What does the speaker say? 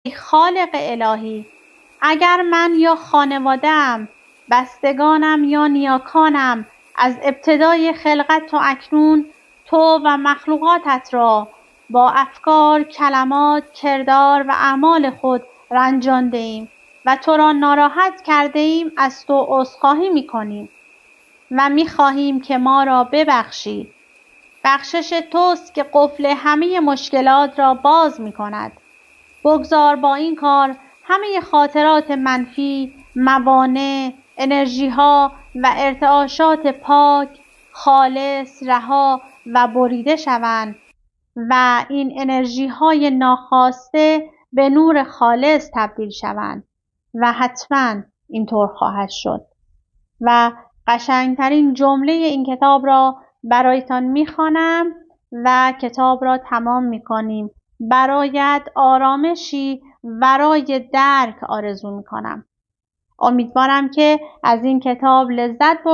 ای خالق الهی، اگر من یا خانواده‌ام، بستگانم یا نیاکانم از ابتدای خلقت تا اکنون تو و مخلوقاتت را با افکار، کلمات، کردار و اعمال خود رنجانده ایم و تو را ناراحت کرده ایم، از تو عذرخواهی می‌کنیم و می‌خواهیم که ما را ببخشی. بخشش توست که قفل همه مشکلات را باز می‌کند. بگذار با این کار همه خاطرات منفی، موانع، انرژی‌ها و ارتعاشات پاک، خالص، رها و بریده شوند و این انرژی‌های ناخواسته به نور خالص تبدیل شوند و حتماً اینطور خواهد شد. و قشنگترین جمله این کتاب را برایتان می‌خوانم و کتاب را تمام می‌کنیم. برایت آرامشی ورای درک آرزو می‌کنم. امیدوارم که از این کتاب لذت بردید.